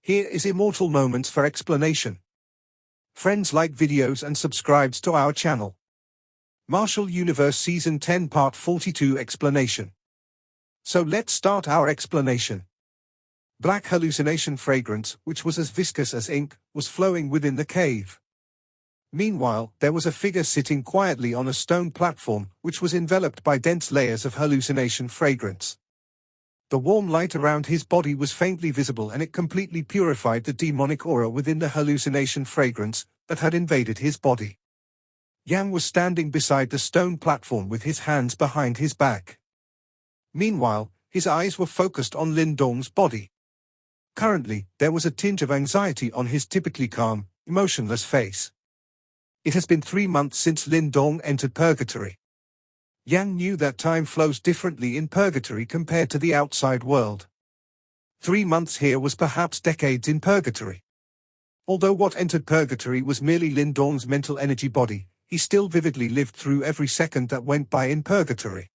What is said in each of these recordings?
Here is Immortal Moments for explanation. Friends, like videos and subscribes to our channel. Martial Universe Season 10 Part 42 Explanation. So let's start our explanation. Black hallucination fragrance, which was as viscous as ink, was flowing within the cave. Meanwhile, there was a figure sitting quietly on a stone platform, which was enveloped by dense layers of hallucination fragrance. The warm light around his body was faintly visible, and it completely purified the demonic aura within the hallucination fragrance that had invaded his body. Yang was standing beside the stone platform with his hands behind his back. Meanwhile, his eyes were focused on Lin Dong's body. Currently, there was a tinge of anxiety on his typically calm, emotionless face. It has been 3 months since Lin Dong entered purgatory. Yang knew that time flows differently in purgatory compared to the outside world. 3 months here was perhaps decades in purgatory. Although what entered purgatory was merely Lin Dong's mental energy body, he still vividly lived through every second that went by in purgatory.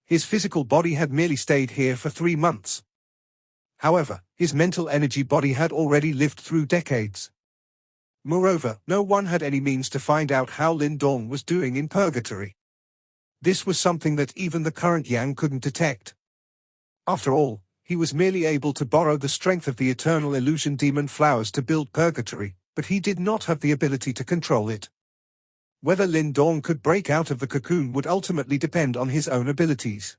His physical body had merely stayed here for 3 months. However, his mental energy body had already lived through decades. Moreover, no one had any means to find out how Lin Dong was doing in purgatory. This was something that even the current Yang couldn't detect. After all, he was merely able to borrow the strength of the eternal illusion demon flowers to build purgatory, but he did not have the ability to control it. Whether Lin Dong could break out of the cocoon would ultimately depend on his own abilities.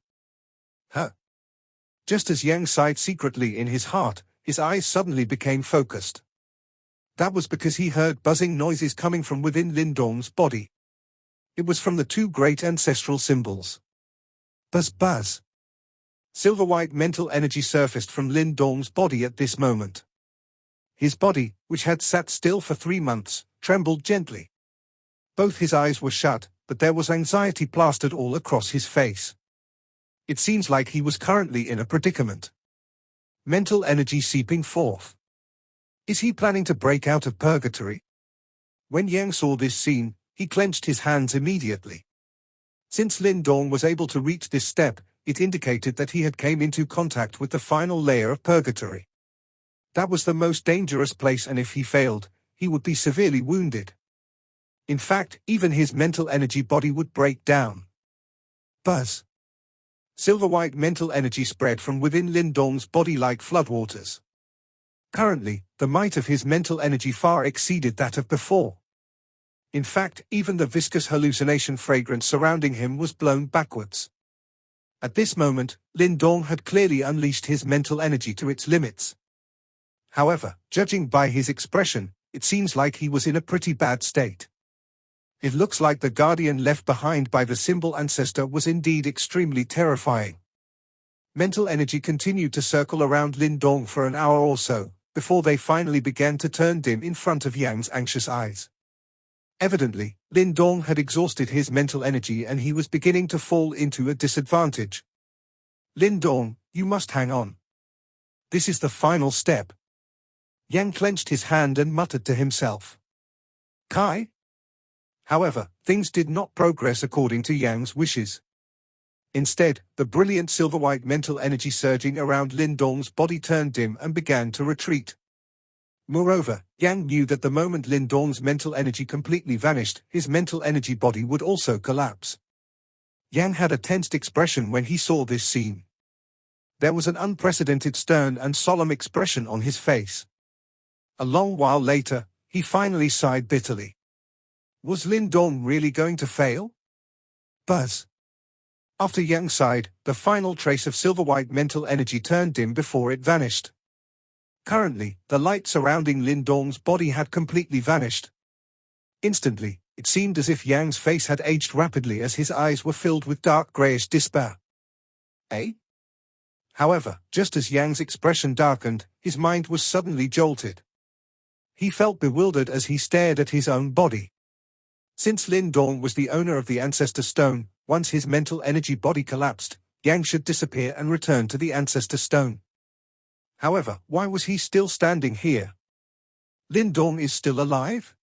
Just as Yang sighed secretly in his heart, his eyes suddenly became focused. That was because he heard buzzing noises coming from within Lin Dong's body. It was from the 2 great ancestral symbols. Buzz buzz. Silver-white mental energy surfaced from Lin Dong's body at this moment. His body, which had sat still for 3 months, trembled gently. Both his eyes were shut, but there was anxiety plastered all across his face. It seems like he was currently in a predicament. Mental energy seeping forth. Is he planning to break out of purgatory? When Yang saw this scene, he clenched his hands immediately. Since Lin Dong was able to reach this step, it indicated that he had came into contact with the final layer of purgatory. That was the most dangerous place, and if he failed, he would be severely wounded. In fact, even his mental energy body would break down. Buzz. Silver-white mental energy spread from within Lin Dong's body like floodwaters. Currently, the might of his mental energy far exceeded that of before. In fact, even the viscous hallucination fragrance surrounding him was blown backwards. At this moment, Lin Dong had clearly unleashed his mental energy to its limits. However, judging by his expression, it seems like he was in a pretty bad state. It looks like the guardian left behind by the symbol ancestor was indeed extremely terrifying. Mental energy continued to circle around Lin Dong for an hour or so, before they finally began to turn dim in front of Yang's anxious eyes. Evidently, Lin Dong had exhausted his mental energy and he was beginning to fall into a disadvantage. Lin Dong, you must hang on. This is the final step. Yang clenched his hand and muttered to himself. Kai? However, things did not progress according to Yang's wishes. Instead, the brilliant silver-white mental energy surging around Lin Dong's body turned dim and began to retreat. Moreover, Yang knew that the moment Lin Dong's mental energy completely vanished, his mental energy body would also collapse. Yang had a tensed expression when he saw this scene. There was an unprecedented stern and solemn expression on his face. A long while later, he finally sighed bitterly. Was Lin Dong really going to fail? Buzz. After Yang sighed, the final trace of silver-white mental energy turned dim before it vanished. Currently, the light surrounding Lin Dong's body had completely vanished. Instantly, it seemed as if Yang's face had aged rapidly as his eyes were filled with dark grayish despair. Eh? However, just as Yang's expression darkened, his mind was suddenly jolted. He felt bewildered as he stared at his own body. Since Lin Dong was the owner of the Ancestor Stone, once his mental energy body collapsed, Yang should disappear and return to the Ancestor Stone. However, why was he still standing here? Lin Dong is still alive?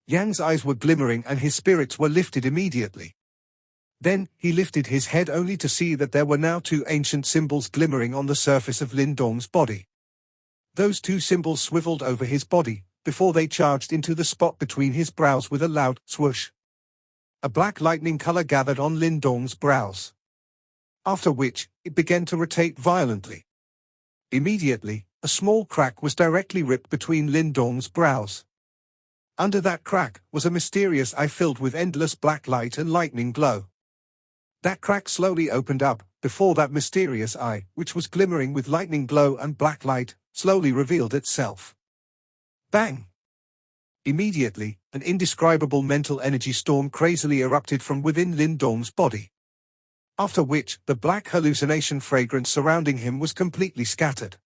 Yang's eyes were glimmering and his spirits were lifted immediately. Then, he lifted his head only to see that there were now 2 ancient symbols glimmering on the surface of Lin Dong's body. Those two symbols swiveled over his body, before they charged into the spot between his brows with a loud swoosh. A black lightning color gathered on Lin Dong's brows. After which, it began to rotate violently. Immediately, a small crack was directly ripped between Lin Dong's brows. Under that crack was a mysterious eye filled with endless black light and lightning glow. That crack slowly opened up, before that mysterious eye, which was glimmering with lightning glow and black light, slowly revealed itself. Bang! Immediately, an indescribable mental energy storm crazily erupted from within Lin Dong's body. After which, the black hallucination fragrance surrounding him was completely scattered.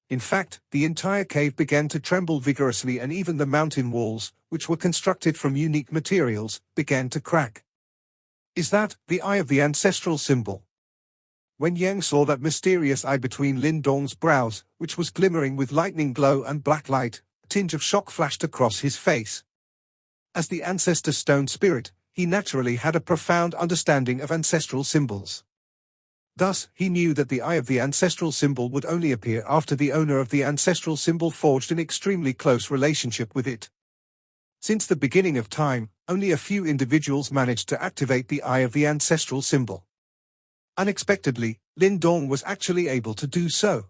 In fact, the entire cave began to tremble vigorously, and even the mountain walls, which were constructed from unique materials, began to crack. Is that the eye of the ancestral symbol? When Yang saw that mysterious eye between Lin Dong's brows, which was glimmering with lightning glow and black light, a tinge of shock flashed across his face. As the ancestor stone spirit, he naturally had a profound understanding of ancestral symbols. Thus, he knew that the eye of the ancestral symbol would only appear after the owner of the ancestral symbol forged an extremely close relationship with it. Since the beginning of time, only a few individuals managed to activate the eye of the ancestral symbol. Unexpectedly, Lin Dong was actually able to do so.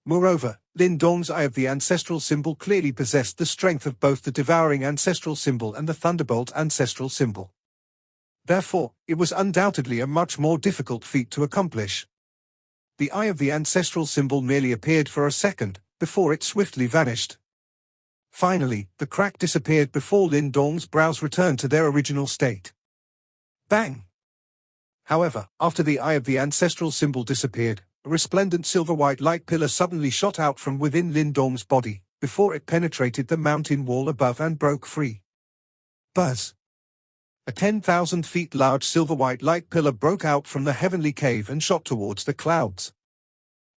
Moreover, Lin Dong's eye of the ancestral symbol clearly possessed the strength of both the devouring ancestral symbol and the thunderbolt ancestral symbol. Therefore, it was undoubtedly a much more difficult feat to accomplish. The eye of the ancestral symbol merely appeared for a second, before it swiftly vanished. Finally, the crack disappeared before Lin Dong's brows returned to their original state. Bang! However, after the eye of the ancestral symbol disappeared, a resplendent silver-white light pillar suddenly shot out from within Lin Dong's body, before it penetrated the mountain wall above and broke free. Buzz! A 10,000 feet large silver-white light pillar broke out from the heavenly cave and shot towards the clouds.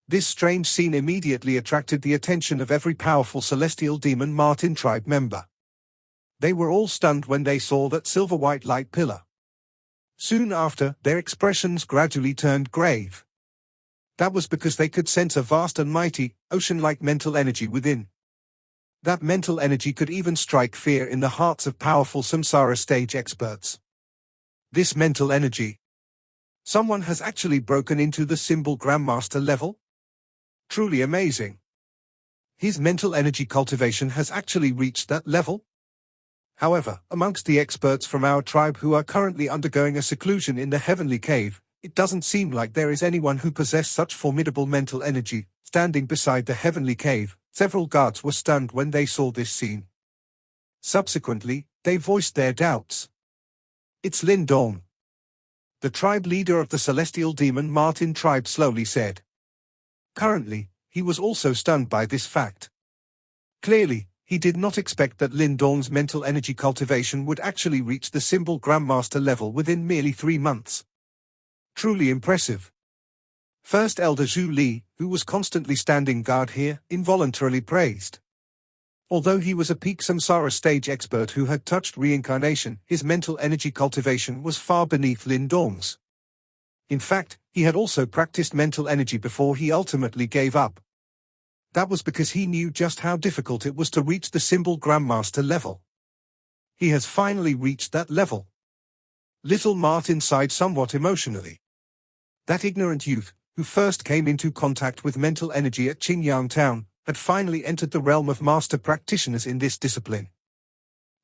This strange scene immediately attracted the attention of every powerful celestial demon Martin tribe member. They were all stunned when they saw that silver-white light pillar. Soon after, their expressions gradually turned grave. That was because they could sense a vast and mighty, ocean-like mental energy within. That mental energy could even strike fear in the hearts of powerful samsara stage experts. This mental energy. Someone has actually broken into the symbol Grandmaster level? Truly amazing. His mental energy cultivation has actually reached that level? However, amongst the experts from our tribe who are currently undergoing a seclusion in the heavenly cave, it doesn't seem like there is anyone who possesses such formidable mental energy. Standing beside the heavenly cave, several guards were stunned when they saw this scene. Subsequently, they voiced their doubts. It's Lin Dong. The tribe leader of the celestial demon Martin tribe slowly said. Currently, he was also stunned by this fact. Clearly, he did not expect that Lin Dong's mental energy cultivation would actually reach the symbol Grandmaster level within merely 3 months. Truly impressive. First Elder Zhu Li, who was constantly standing guard here, involuntarily praised. Although he was a peak samsara stage expert who had touched reincarnation, his mental energy cultivation was far beneath Lin Dong's. In fact, he had also practiced mental energy before he ultimately gave up. That was because he knew just how difficult it was to reach the symbol Grandmaster level. He has finally reached that level. Little Martin sighed somewhat emotionally. That ignorant youth, who first came into contact with mental energy at Qingyang Town, had finally entered the realm of master practitioners in this discipline.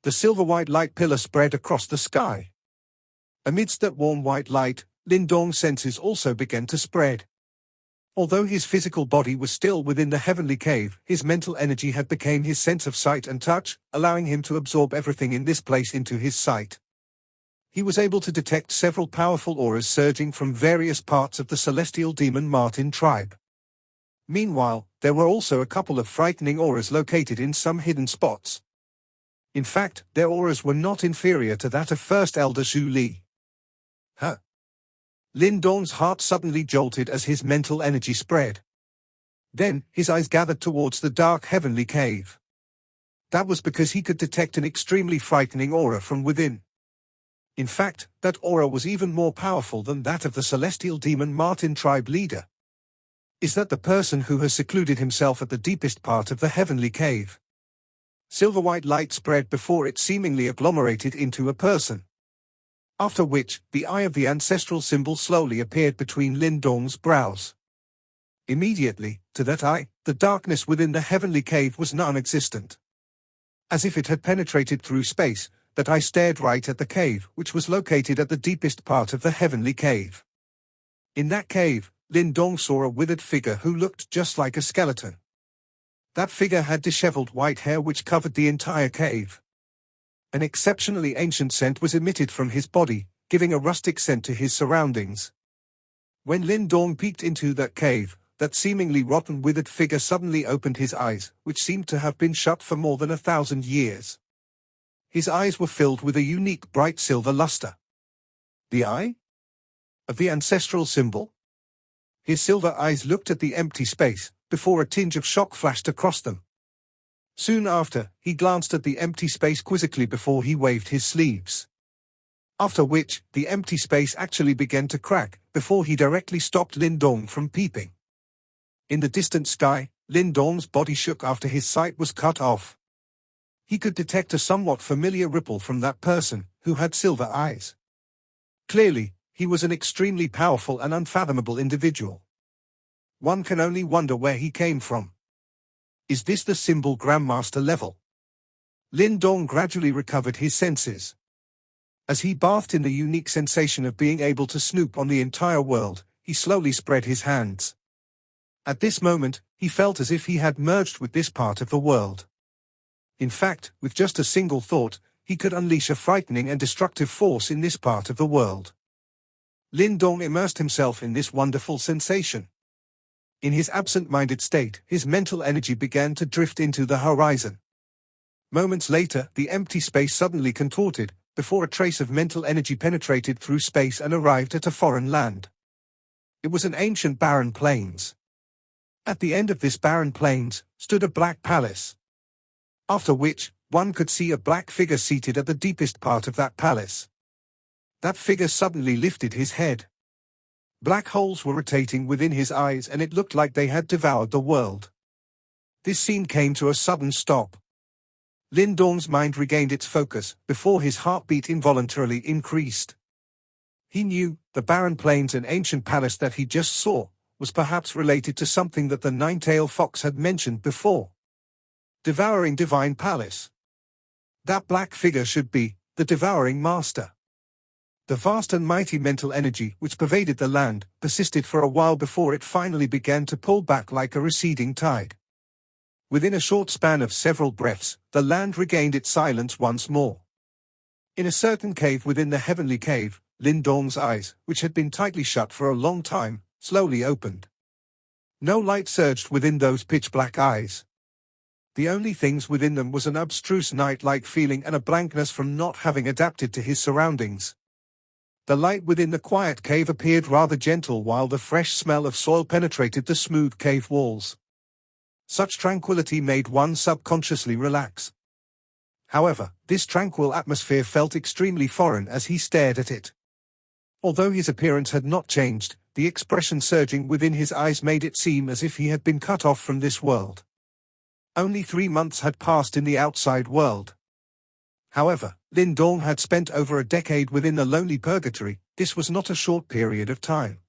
The silver-white light pillar spread across the sky. Amidst that warm white light, Lin Dong's senses also began to spread. Although his physical body was still within the heavenly cave, his mental energy had become his sense of sight and touch, allowing him to absorb everything in this place into his sight. He was able to detect several powerful auras surging from various parts of the celestial demon Martin tribe. Meanwhile, there were also a couple of frightening auras located in some hidden spots. In fact, their auras were not inferior to that of First Elder Zhu Li. Huh? Lin Dong's heart suddenly jolted as his mental energy spread. Then, his eyes gathered towards the dark heavenly cave. That was because he could detect an extremely frightening aura from within. In fact, that aura was even more powerful than that of the celestial demon Martin tribe leader. Is that the person who has secluded himself at the deepest part of the heavenly cave? Silver-white light spread before it seemingly agglomerated into a person. After which, the eye of the ancestral symbol slowly appeared between Lin Dong's brows. Immediately, to that eye, the darkness within the heavenly cave was non-existent. As if it had penetrated through space, that eye stared right at the cave, which was located at the deepest part of the heavenly cave. In that cave, Lin Dong saw a withered figure who looked just like a skeleton. That figure had disheveled white hair which covered the entire cave. An exceptionally ancient scent was emitted from his body, giving a rustic scent to his surroundings. When Lin Dong peeked into that cave, that seemingly rotten withered figure suddenly opened his eyes, which seemed to have been shut for more than 1,000 years. His eyes were filled with a unique bright silver luster. The eye? Of the ancestral symbol? His silver eyes looked at the empty space, before a tinge of shock flashed across them. Soon after, he glanced at the empty space quizzically before he waved his sleeves. After which, the empty space actually began to crack, before he directly stopped Lin Dong from peeping. In the distant sky, Lin Dong's body shook after his sight was cut off. He could detect a somewhat familiar ripple from that person, who had silver eyes. Clearly, he was an extremely powerful and unfathomable individual. One can only wonder where he came from. Is this the symbol Grandmaster level? Lin Dong gradually recovered his senses. As he bathed in the unique sensation of being able to snoop on the entire world, he slowly spread his hands. At this moment, he felt as if he had merged with this part of the world. In fact, with just a single thought, he could unleash a frightening and destructive force in this part of the world. Lin Dong immersed himself in this wonderful sensation. In his absent-minded state, his mental energy began to drift into the horizon. Moments later, the empty space suddenly contorted, before a trace of mental energy penetrated through space and arrived at a foreign land. It was an ancient barren plains. At the end of this barren plains, stood a black palace. After which, one could see a black figure seated at the deepest part of that palace. That figure suddenly lifted his head. Black holes were rotating within his eyes and it looked like they had devoured the world. This scene came to a sudden stop. Lin Dong's mind regained its focus, before his heartbeat involuntarily increased. He knew, the barren plains and ancient palace that he just saw, was perhaps related to something that the nine-tailed fox had mentioned before. Devouring Divine Palace. That black figure should be, the Devouring Master. The vast and mighty mental energy which pervaded the land persisted for a while before it finally began to pull back like a receding tide. Within a short span of several breaths, the land regained its silence once more. In a certain cave within the heavenly cave, Lin Dong's eyes, which had been tightly shut for a long time, slowly opened. No light surged within those pitch-black eyes. The only things within them was an abstruse night-like feeling and a blankness from not having adapted to his surroundings. The light within the quiet cave appeared rather gentle while the fresh smell of soil penetrated the smooth cave walls. Such tranquility made one subconsciously relax. However, this tranquil atmosphere felt extremely foreign as he stared at it. Although his appearance had not changed, the expression surging within his eyes made it seem as if he had been cut off from this world. Only 3 months had passed in the outside world. However, Lin Dong had spent over a decade within the lonely purgatory. This was not a short period of time.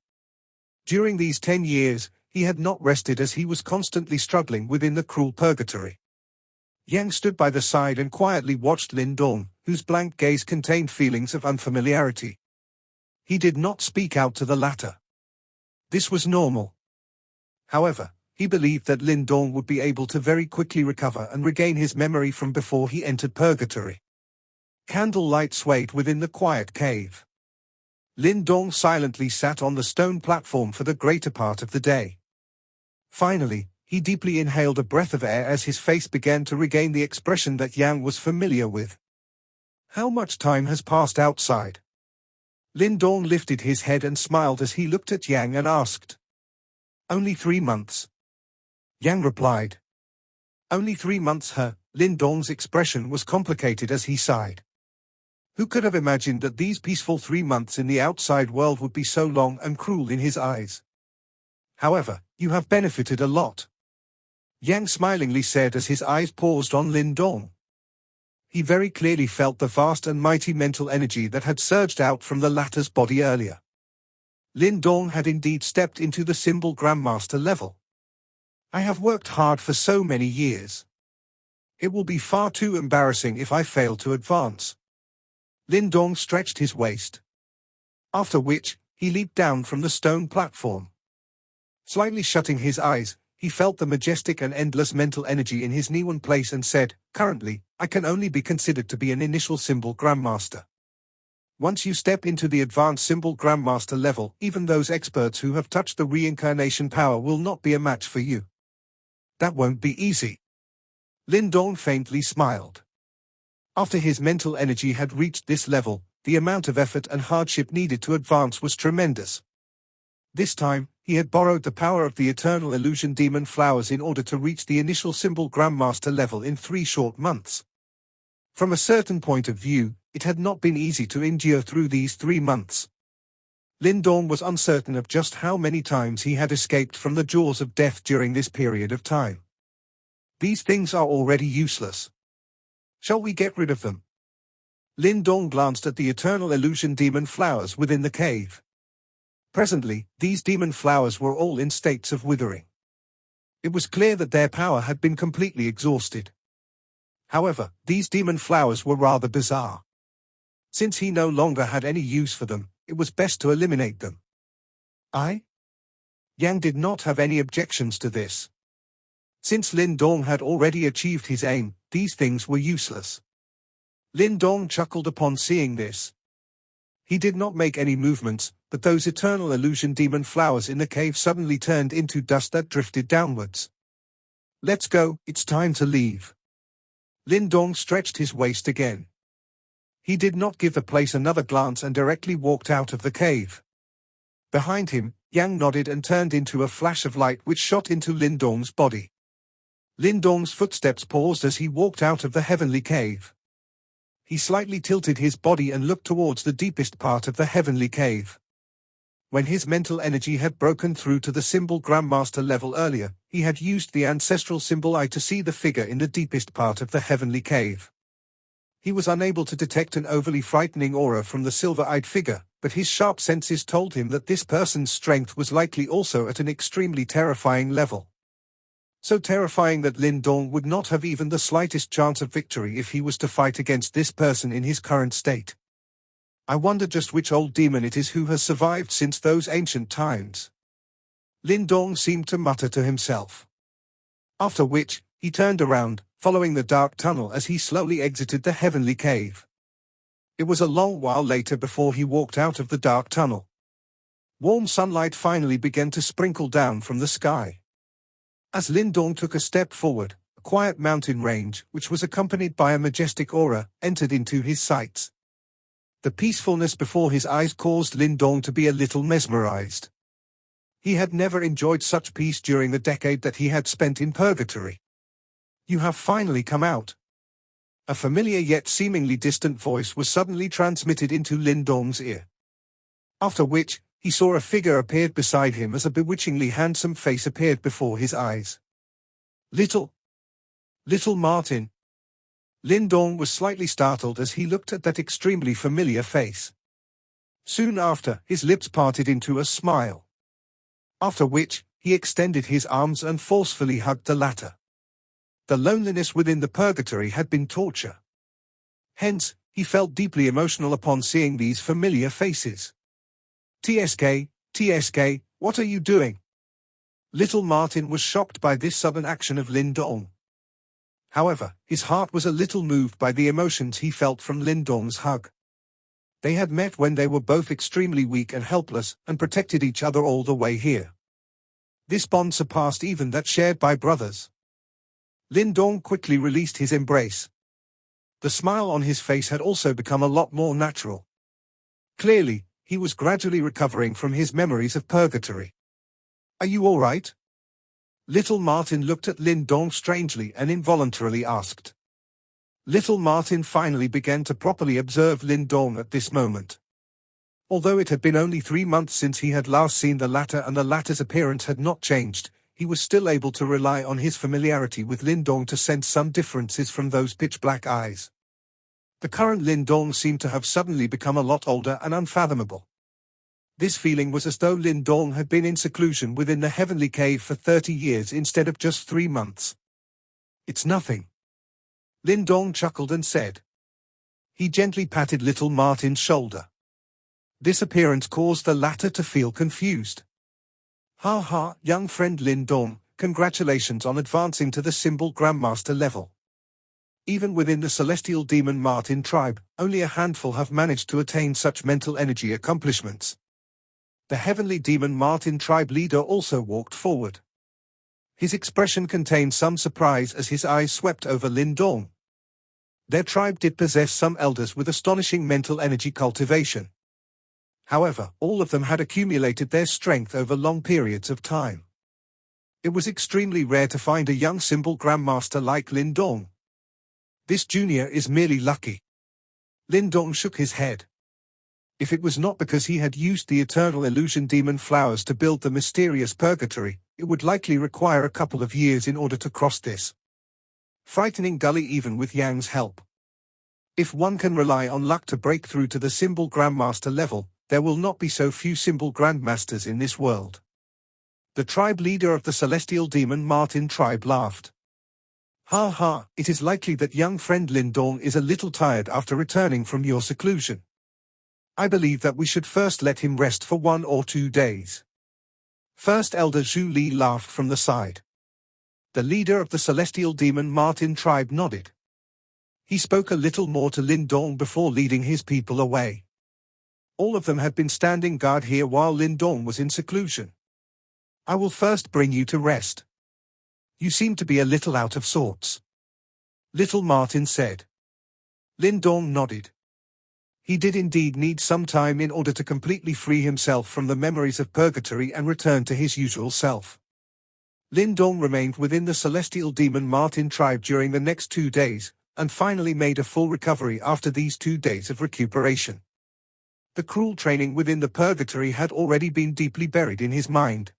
During these 10 years, he had not rested as he was constantly struggling within the cruel purgatory. Yang stood by the side and quietly watched Lin Dong, whose blank gaze contained feelings of unfamiliarity. He did not speak out to the latter. This was normal. However, he believed that Lin Dong would be able to very quickly recover and regain his memory from before he entered purgatory. Candlelight swayed within the quiet cave. Lin Dong silently sat on the stone platform for the greater part of the day. Finally, he deeply inhaled a breath of air as his face began to regain the expression that Yang was familiar with. How much time has passed outside? Lin Dong lifted his head and smiled as he looked at Yang and asked. Only 3 months. Yang replied. Only 3 months. Lin Dong's expression was complicated as he sighed. Who could have imagined that these peaceful 3 months in the outside world would be so long and cruel in his eyes? However, You have benefited a lot, Yang smilingly said as his eyes paused on Lin Dong. He very clearly felt the vast and mighty mental energy that had surged out from the latter's body earlier. Lin Dong had indeed stepped into the symbol Grandmaster level. I have worked hard for so many years. It will be far too embarrassing if I fail to advance. Lin Dong stretched his waist. After which, he leaped down from the stone platform. Slightly shutting his eyes, he felt the majestic and endless mental energy in his Niwen place and said, "Currently, I can only be considered to be an initial symbol Grandmaster. Once you step into the advanced symbol Grandmaster level, even those experts who have touched the reincarnation power will not be a match for you. That won't be easy." Lin Dong faintly smiled. After his mental energy had reached this level, the amount of effort and hardship needed to advance was tremendous. This time, he had borrowed the power of the eternal illusion demon flowers in order to reach the initial symbol Grandmaster level in 3 short months. From a certain point of view, it had not been easy to endure through these 3 months. Lin Dong was uncertain of just how many times he had escaped from the jaws of death during this period of time. These things are already useless. Shall we get rid of them? Lin Dong glanced at the eternal illusion demon flowers within the cave. Presently, these demon flowers were all in states of withering. It was clear that their power had been completely exhausted. However, these demon flowers were rather bizarre. Since he no longer had any use for them, it was best to eliminate them. Yang did not have any objections to this. Since Lin Dong had already achieved his aim, these things were useless. Lin Dong chuckled upon seeing this. He did not make any movements, but those eternal illusion demon flowers in the cave suddenly turned into dust that drifted downwards. "Let's go, it's time to leave." Lin Dong stretched his waist again. He did not give the place another glance and directly walked out of the cave. Behind him, Yang nodded and turned into a flash of light which shot into Lin Dong's body. Lin Dong's footsteps paused as he walked out of the heavenly cave. He slightly tilted his body and looked towards the deepest part of the heavenly cave. When his mental energy had broken through to the symbol Grandmaster level earlier, he had used the ancestral symbol eye to see the figure in the deepest part of the heavenly cave. He was unable to detect an overly frightening aura from the silver-eyed figure, but his sharp senses told him that this person's strength was likely also at an extremely terrifying level. So terrifying that Lin Dong would not have even the slightest chance of victory if he was to fight against this person in his current state. I wonder just which old demon it is who has survived since those ancient times. Lin Dong seemed to mutter to himself. After which, he turned around, following the dark tunnel as he slowly exited the heavenly cave. It was a long while later before he walked out of the dark tunnel. Warm sunlight finally began to sprinkle down from the sky. As Lin Dong took a step forward, a quiet mountain range, which was accompanied by a majestic aura, entered into his sights. The peacefulness before his eyes caused Lin Dong to be a little mesmerized. He had never enjoyed such peace during the decade that he had spent in purgatory. "You have finally come out." A familiar yet seemingly distant voice was suddenly transmitted into Lin Dong's ear. After which, he saw a figure appeared beside him as a bewitchingly handsome face appeared before his eyes. Little Martin." Lin Dong was slightly startled as he looked at that extremely familiar face. Soon after, his lips parted into a smile. After which, he extended his arms and forcefully hugged the latter. The loneliness within the purgatory had been torture. Hence, he felt deeply emotional upon seeing these familiar faces. TSK, what are you doing?" Little Martin was shocked by this sudden action of Lin Dong. However, his heart was a little moved by the emotions he felt from Lin Dong's hug. They had met when they were both extremely weak and helpless, and protected each other all the way here. This bond surpassed even that shared by brothers. Lin Dong quickly released his embrace. The smile on his face had also become a lot more natural. Clearly, he was gradually recovering from his memories of purgatory. "Are you all right?" Little Martin looked at Lin Dong strangely and involuntarily asked. Little Martin finally began to properly observe Lin Dong at this moment. Although it had been only 3 months since he had last seen the latter and the latter's appearance had not changed, he was still able to rely on his familiarity with Lindong to sense some differences from those pitch-black eyes. The current Lindong seemed to have suddenly become a lot older and unfathomable. This feeling was as though Lindong had been in seclusion within the heavenly cave for 30 years instead of just 3 months. "It's nothing." Lindong chuckled and said. He gently patted little Martin's shoulder. This appearance caused the latter to feel confused. "Ha ha, young friend Lindong, congratulations on advancing to the symbol Grandmaster level. Even within the celestial demon Martin tribe, only a handful have managed to attain such mental energy accomplishments." The heavenly demon Martin tribe leader also walked forward. His expression contained some surprise as his eyes swept over Lindong. Their tribe did possess some elders with astonishing mental energy cultivation. However, all of them had accumulated their strength over long periods of time. It was extremely rare to find a young symbol Grandmaster like Lindong. "This junior is merely lucky." Lindong shook his head. If it was not because he had used the eternal illusion demon flowers to build the mysterious purgatory, it would likely require a couple of years in order to cross this frightening gully even with Yang's help. If one can rely on luck to break through to the symbol Grandmaster level, there will not be so few symbol Grandmasters in this world. The tribe leader of the celestial demon Martin tribe laughed. "Ha ha, it is likely that young friend Lindong is a little tired after returning from your seclusion. I believe that we should first let him rest for 1 or 2 days." First Elder Zhu Li laughed from the side. The leader of the celestial demon Martin tribe nodded. He spoke a little more to Lindong before leading his people away. All of them had been standing guard here while Lindong was in seclusion. "I will first bring you to rest. You seem to be a little out of sorts," little Martin said. Lindong nodded. He did indeed need some time in order to completely free himself from the memories of purgatory and return to his usual self. Lindong remained within the celestial demon Martin tribe during the next 2 days, and finally made a full recovery after these 2 days of recuperation. The cruel training within the purgatory had already been deeply buried in his mind.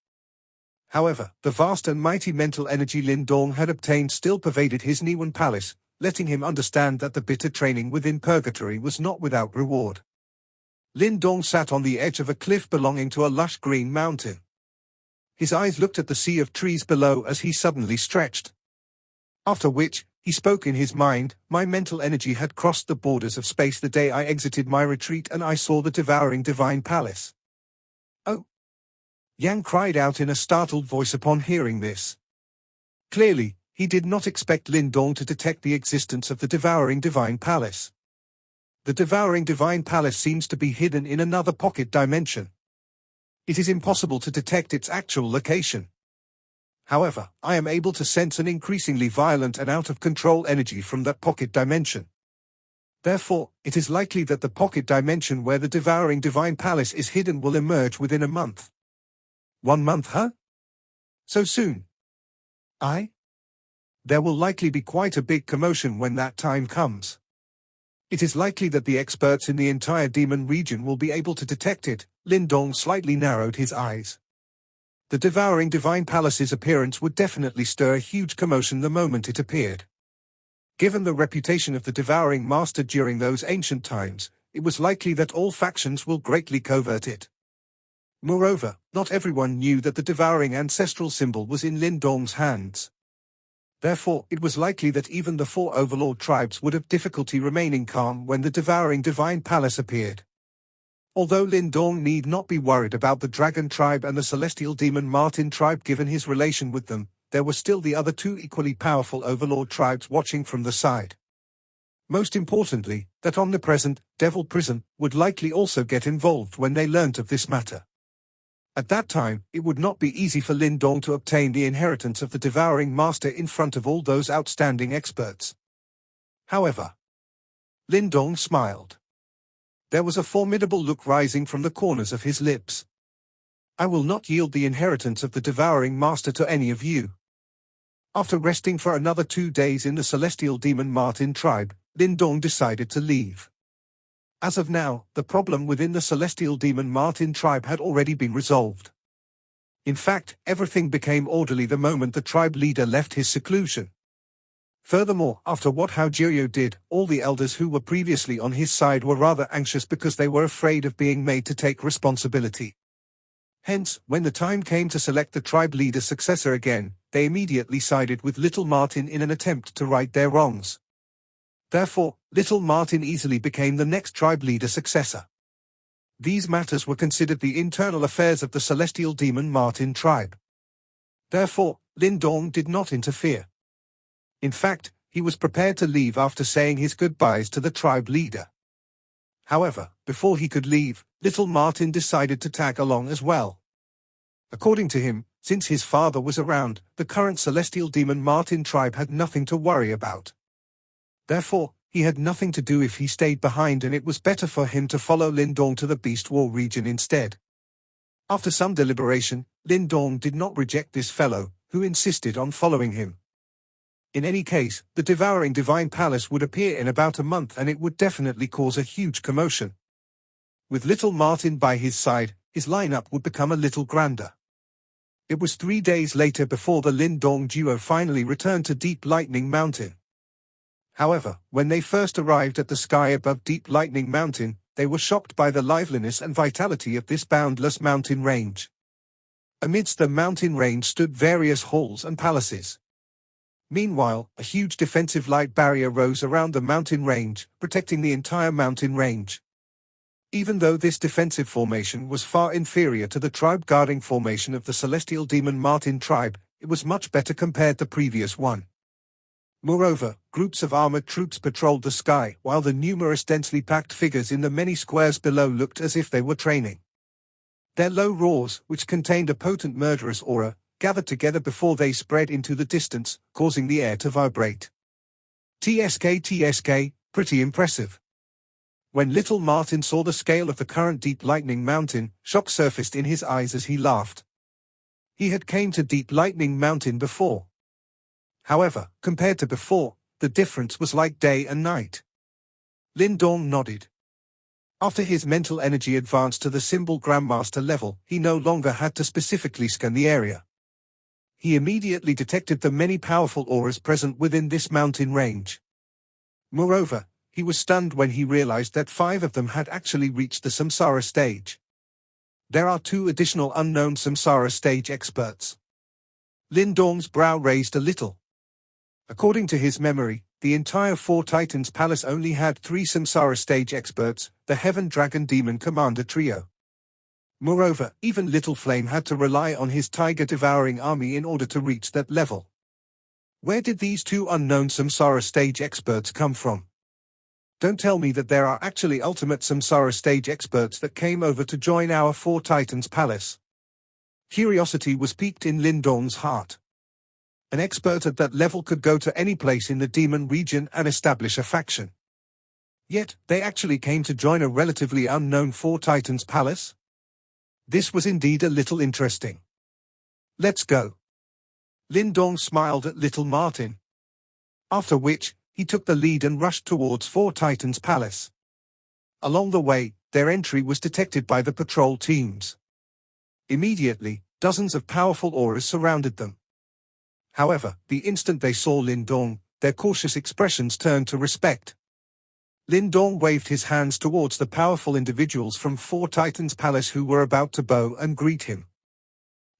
However, the vast and mighty mental energy Lindong had obtained still pervaded his Niwen palace, letting him understand that the bitter training within purgatory was not without reward. Lindong sat on the edge of a cliff belonging to a lush green mountain. His eyes looked at the sea of trees below as he suddenly stretched. After which, he spoke in his mind, "My mental energy had crossed the borders of space the day I exited my retreat and I saw the devouring divine palace." "Oh!" Yang cried out in a startled voice upon hearing this. Clearly, he did not expect Lindong to detect the existence of the devouring divine palace. The devouring divine palace seems to be hidden in another pocket dimension. It is impossible to detect its actual location. However, I am able to sense an increasingly violent and out-of-control energy from that pocket dimension. Therefore, it is likely that the pocket dimension where the devouring divine palace is hidden will emerge within a month. 1 month, huh? So soon? There will likely be quite a big commotion when that time comes. It is likely that the experts in the entire demon region will be able to detect it. Lindong slightly narrowed his eyes. The devouring divine palace's appearance would definitely stir a huge commotion the moment it appeared. Given the reputation of the devouring master during those ancient times, it was likely that all factions will greatly covert it. Moreover, not everyone knew that the devouring ancestral symbol was in Lindong's hands. Therefore, it was likely that even the 4 overlord tribes would have difficulty remaining calm when the devouring divine palace appeared. Although Lindong need not be worried about the dragon tribe and the celestial demon Martin tribe given his relation with them, there were still the other 2 equally powerful overlord tribes watching from the side. Most importantly, that omnipresent, Devil Prison, would likely also get involved when they learnt of this matter. At that time, it would not be easy for Lindong to obtain the inheritance of the devouring master in front of all those outstanding experts. However, Lindong smiled. There was a formidable look rising from the corners of his lips. "I will not yield the inheritance of the devouring master to any of you." After resting for another 2 days in the celestial demon Martin tribe, Lindong decided to leave. As of now, the problem within the celestial demon Martin tribe had already been resolved. In fact, everything became orderly the moment the tribe leader left his seclusion. Furthermore, after what Hao Jiuyo did, all the elders who were previously on his side were rather anxious because they were afraid of being made to take responsibility. Hence, when the time came to select the tribe leader's successor again, they immediately sided with little Martin in an attempt to right their wrongs. Therefore, little Martin easily became the next tribe leader successor. These matters were considered the internal affairs of the celestial demon Martin tribe. Therefore, Lin Dong did not interfere. In fact, he was prepared to leave after saying his goodbyes to the tribe leader. However, before he could leave, little Martin decided to tag along as well. According to him, since his father was around, the current celestial demon Martin tribe had nothing to worry about. Therefore, he had nothing to do if he stayed behind, and it was better for him to follow Lin Dong to the Beast War region instead. After some deliberation, Lin Dong did not reject this fellow, who insisted on following him. In any case, the devouring divine palace would appear in about a month, and it would definitely cause a huge commotion. With little Martin by his side, his lineup would become a little grander. It was 3 days later before the Lin Dong duo finally returned to Deep Lightning Mountain. However, when they first arrived at the sky above Deep Lightning Mountain, they were shocked by the liveliness and vitality of this boundless mountain range. Amidst the mountain range stood various halls and palaces. Meanwhile, a huge defensive light barrier rose around the mountain range, protecting the entire mountain range. Even though this defensive formation was far inferior to the tribe guarding formation of the celestial demon Martin tribe, it was much better compared to the previous one. Moreover, groups of armored troops patrolled the sky, while the numerous densely packed figures in the many squares below looked as if they were training. Their low roars, which contained a potent murderous aura, gathered together before they spread into the distance, causing the air to vibrate. TSK, pretty impressive. When little Martin saw the scale of the current Deep Lightning Mountain, shock surfaced in his eyes as he laughed. He had came to Deep Lightning Mountain before. However, compared to before, the difference was like day and night. Lin Dong nodded. After his mental energy advanced to the symbol Grandmaster level, he no longer had to specifically scan the area. He immediately detected the many powerful auras present within this mountain range. Moreover, he was stunned when he realized that 5 of them had actually reached the Samsara stage. There are 2 additional unknown Samsara stage experts. Lin Dong's brow raised a little. According to his memory, the entire 4 Titans Palace only had 3 Samsara stage experts, the Heaven Dragon Demon Commander Trio. Moreover, even Little Flame had to rely on his tiger-devouring army in order to reach that level. Where did these 2 unknown Samsara stage experts come from? Don't tell me that there are actually ultimate Samsara stage experts that came over to join our 4 Titans Palace. Curiosity was piqued in Lin Dong's heart. An expert at that level could go to any place in the demon region and establish a faction. Yet, they actually came to join a relatively unknown 4 Titans Palace? This was indeed a little interesting. Let's go. Lin Dong smiled at little Martin. After which, he took the lead and rushed towards 4 Titans Palace. Along the way, their entry was detected by the patrol teams. Immediately, dozens of powerful auras surrounded them. However, the instant they saw Lin Dong, their cautious expressions turned to respect. Lin Dong waved his hands towards the powerful individuals from 4 Titans Palace who were about to bow and greet him.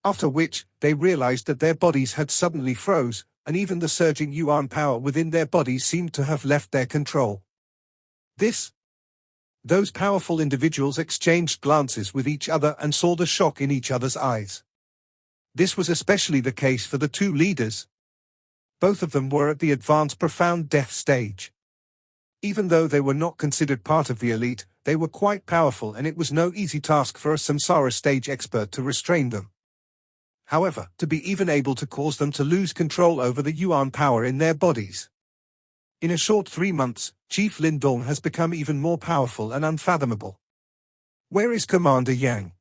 After which, they realized that their bodies had suddenly froze, and even the surging yuan power within their bodies seemed to have left their control. Those powerful individuals exchanged glances with each other and saw the shock in each other's eyes. This was especially the case for the 2 leaders. Both of them were at the advanced profound death stage. Even though they were not considered part of the elite, they were quite powerful, and it was no easy task for a Samsara stage expert to restrain them. However, to be even able to cause them to lose control over the yuan power in their bodies. In a short 3 months, Chief Lin Dong has become even more powerful and unfathomable. Where is Commander Yang?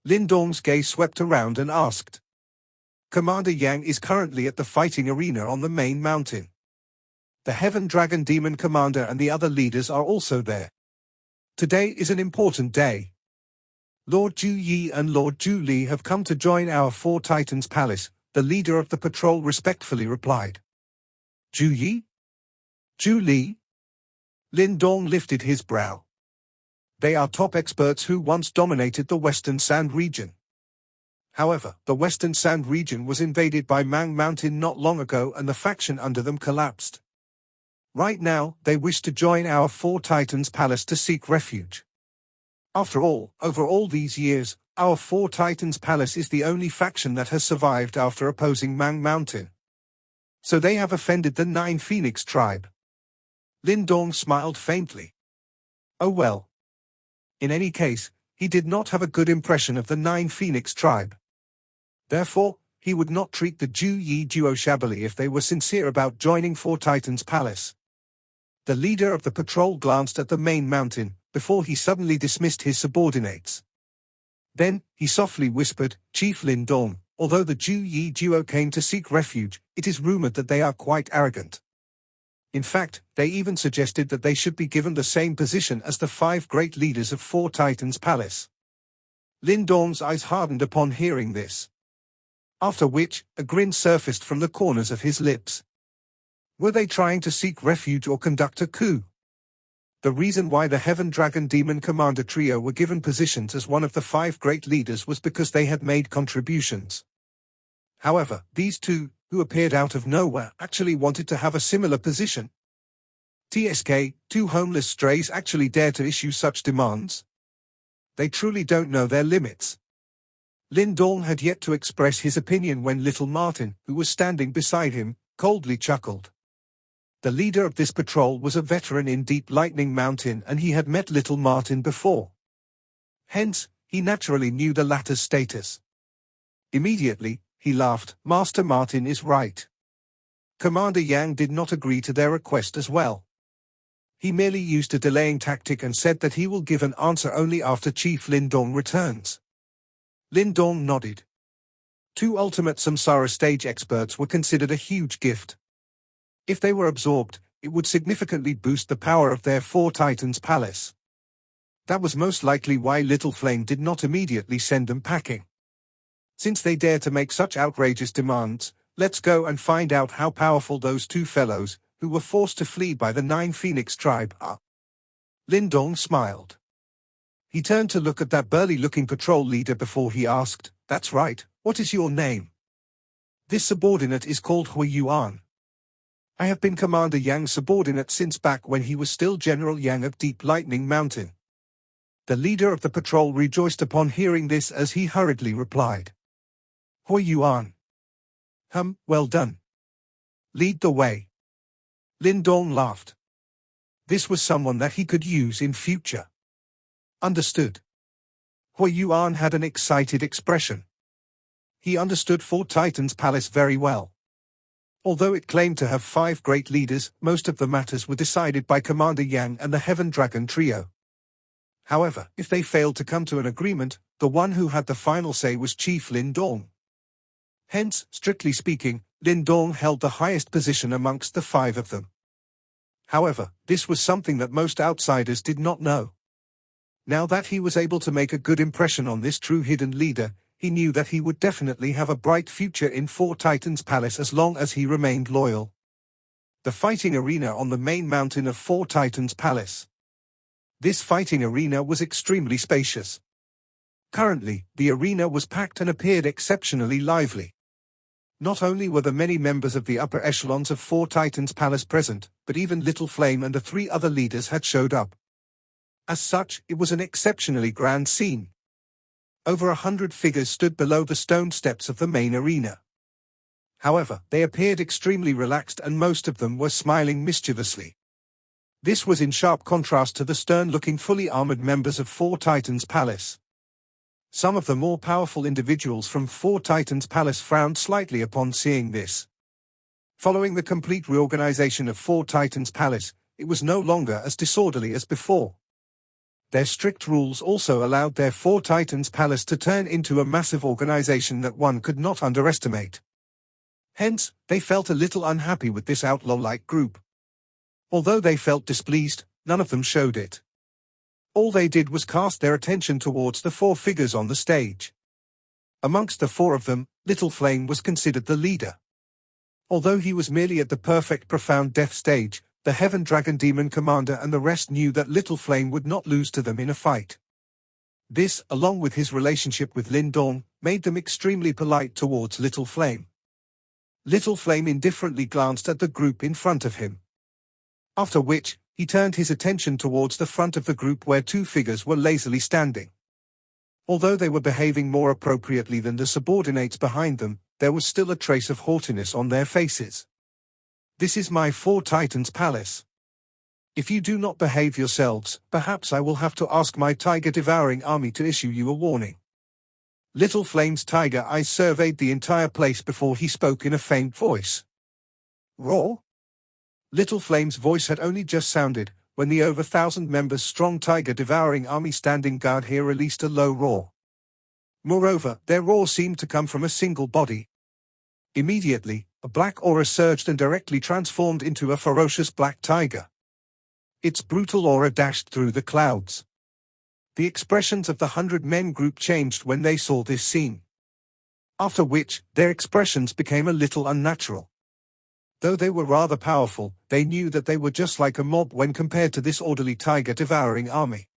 Lin Dong's gaze swept around and asked. Commander Yang is currently at the fighting arena on the main mountain. The Heaven Dragon Demon Commander and the other leaders are also there. Today is an important day. Lord Ju Yi and Lord Ju Li have come to join our Four Titans Palace, the leader of the patrol respectfully replied. Ju Yi? Ju Li? Lin Dong lifted his brow. They are top experts who once dominated the Western Sand region. However, the Western Sand region was invaded by Mang Mountain not long ago and the faction under them collapsed. Right now, they wish to join our Four Titans Palace to seek refuge. After all, over all these years, our Four Titans Palace is the only faction that has survived after opposing Mang Mountain. So they have offended the Nine Phoenix tribe. Lin Dong smiled faintly. Oh well. In any case, he did not have a good impression of the Nine Phoenix tribe. Therefore, he would not treat the Ju Yi duo shabbily if they were sincere about joining Four Titans Palace. The leader of the patrol glanced at the main mountain, before he suddenly dismissed his subordinates. Then, he softly whispered, Chief Lin Dong, although the Ju Yi duo came to seek refuge, it is rumored that they are quite arrogant. In fact, they even suggested that they should be given the same position as the 5 great leaders of Four Titans Palace. Lin Dong's eyes hardened upon hearing this. After which, a grin surfaced from the corners of his lips. Were they trying to seek refuge or conduct a coup? The reason why the Heaven Dragon Demon Commander trio were given positions as one of the 5 great leaders was because they had made contributions. However, these two, who appeared out of nowhere, actually wanted to have a similar position. TSK, 2 homeless strays actually dare to issue such demands? They truly don't know their limits. Lin Dong had yet to express his opinion when little Martin, who was standing beside him, coldly chuckled. The leader of this patrol was a veteran in Deep Lightning Mountain and he had met little Martin before. Hence, he naturally knew the latter's status. Immediately, he laughed. Master Martin is right. Commander Yang did not agree to their request as well. He merely used a delaying tactic and said that he will give an answer only after Chief Lin Dong returns. Lin Dong nodded. 2 ultimate Samsara stage experts were considered a huge gift. If they were absorbed, it would significantly boost the power of their Four Titans Palace. That was most likely why Little Flame did not immediately send them packing. Since they dare to make such outrageous demands, let's go and find out how powerful those 2 fellows, who were forced to flee by the Nine Phoenix tribe, are. Lin Dong smiled. He turned to look at that burly-looking patrol leader before he asked, That's right, what is your name? This subordinate is called Hui Yuan. I have been Commander Yang's subordinate since back when he was still General Yang of Deep Lightning Mountain. The leader of the patrol rejoiced upon hearing this as he hurriedly replied. Hui Yuan. Well done. Lead the way. Lin Dong laughed. This was someone that he could use in future. Understood. Hui Yuan had an excited expression. He understood Four Titans Palace very well. Although it claimed to have 5 great leaders, most of the matters were decided by Commander Yang and the Heaven Dragon trio. However, if they failed to come to an agreement, the one who had the final say was Chief Lin Dong. Hence, strictly speaking, Lin Dong held the highest position amongst the 5 of them. However, this was something that most outsiders did not know. Now that he was able to make a good impression on this true hidden leader, he knew that he would definitely have a bright future in Four Titans Palace as long as he remained loyal. The fighting arena on the main mountain of Four Titans Palace. This fighting arena was extremely spacious. Currently, the arena was packed and appeared exceptionally lively. Not only were the many members of the upper echelons of Four Titans Palace present, but even Little Flame and the 3 other leaders had showed up. As such, it was an exceptionally grand scene. Over 100 figures stood below the stone steps of the main arena. However, they appeared extremely relaxed and most of them were smiling mischievously. This was in sharp contrast to the stern-looking fully armored members of Four Titans Palace. Some of the more powerful individuals from Four Titans Palace frowned slightly upon seeing this. Following the complete reorganization of Four Titans Palace, it was no longer as disorderly as before. Their strict rules also allowed their Four Titans Palace to turn into a massive organization that one could not underestimate. Hence, they felt a little unhappy with this outlaw-like group. Although they felt displeased, none of them showed it. All they did was cast their attention towards the four figures on the stage. Amongst the four of them, Little Flame was considered the leader. Although he was merely at the perfect profound death stage, the Heaven Dragon Demon Commander and the rest knew that Little Flame would not lose to them in a fight. This, along with his relationship with Lindorm, made them extremely polite towards Little Flame. Little Flame indifferently glanced at the group in front of him. After which, he turned his attention towards the front of the group where two figures were lazily standing. Although they were behaving more appropriately than the subordinates behind them, there was still a trace of haughtiness on their faces. "This is my Four Titans Palace. If you do not behave yourselves, perhaps I will have to ask my tiger-devouring army to issue you a warning." Little Flame's tiger eyes surveyed the entire place before he spoke in a faint voice. "Roar?" Little Flame's voice had only just sounded, when the over 1,000 members strong tiger-devouring army standing guard here released a low roar. Moreover, their roar seemed to come from a single body. Immediately, a black aura surged and directly transformed into a ferocious black tiger. Its brutal aura dashed through the clouds. The expressions of the 100 men group changed when they saw this scene. After which, their expressions became a little unnatural. Though they were rather powerful, they knew that they were just like a mob when compared to this orderly tiger-devouring army.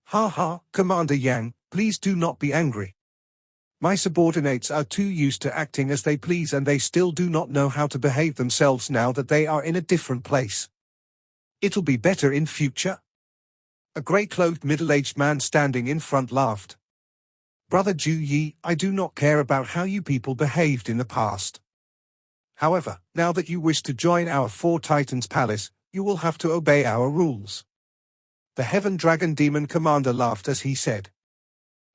"Ha ha, Commander Yang, please do not be angry. My subordinates are too used to acting as they please and they still do not know how to behave themselves now that they are in a different place. It'll be better in future." A grey-clothed middle-aged man standing in front laughed. "Brother Ju Yi, I do not care about how you people behaved in the past. However, now that you wish to join our Four Titans Palace, you will have to obey our rules." The Heaven Dragon Demon Commander laughed as he said,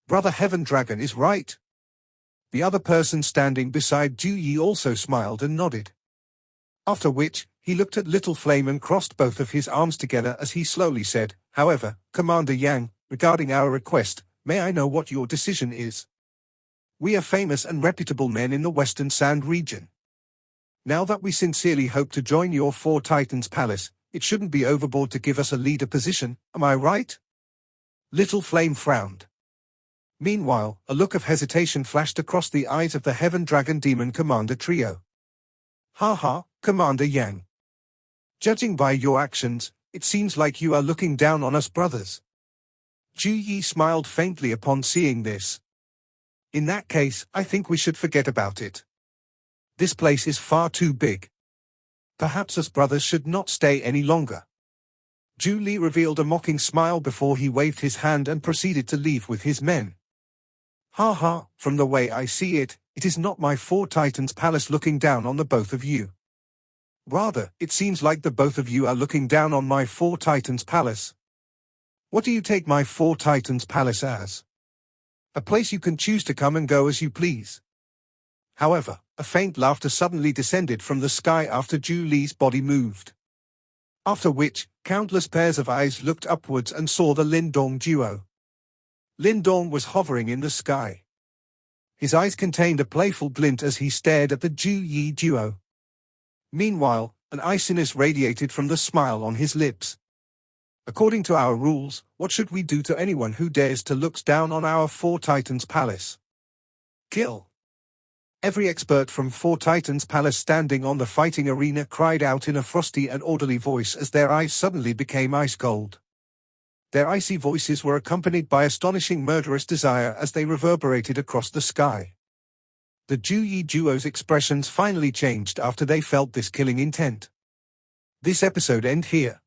"Brother Heaven Dragon is right." The other person standing beside Ju Yi also smiled and nodded. After which, he looked at Little Flame and crossed both of his arms together as he slowly said, "However, Commander Yang, regarding our request, may I know what your decision is? We are famous and reputable men in the Western Sand region. Now that we sincerely hope to join your Four Titans Palace, it shouldn't be overboard to give us a leader position, am I right?" Little Flame frowned. Meanwhile, a look of hesitation flashed across the eyes of the Heaven Dragon Demon Commander trio. "Ha ha, Commander Yang. Judging by your actions, it seems like you are looking down on us brothers." Ju Yi smiled faintly upon seeing this. "In that case, I think we should forget about it. This place is far too big. Perhaps us brothers should not stay any longer." Ju Li revealed a mocking smile before he waved his hand and proceeded to leave with his men. "Ha ha, from the way I see it, it is not my Four Titans Palace looking down on the both of you. Rather, it seems like the both of you are looking down on my Four Titans Palace. What do you take my Four Titans Palace as? A place you can choose to come and go as you please." However, a faint laughter suddenly descended from the sky after Ju Li's body moved. After which, countless pairs of eyes looked upwards and saw the Lindorm duo. Lindorm was hovering in the sky. His eyes contained a playful glint as he stared at the Ju Yi duo. Meanwhile, an iciness radiated from the smile on his lips. "According to our rules, what should we do to anyone who dares to look down on our Four Titans Palace? Kill." Every expert from Four Titans Palace standing on the fighting arena cried out in a frosty and orderly voice as their eyes suddenly became ice cold. Their icy voices were accompanied by astonishing murderous desire as they reverberated across the sky. The Ju Yi duo's expressions finally changed after they felt this killing intent. This episode ends here.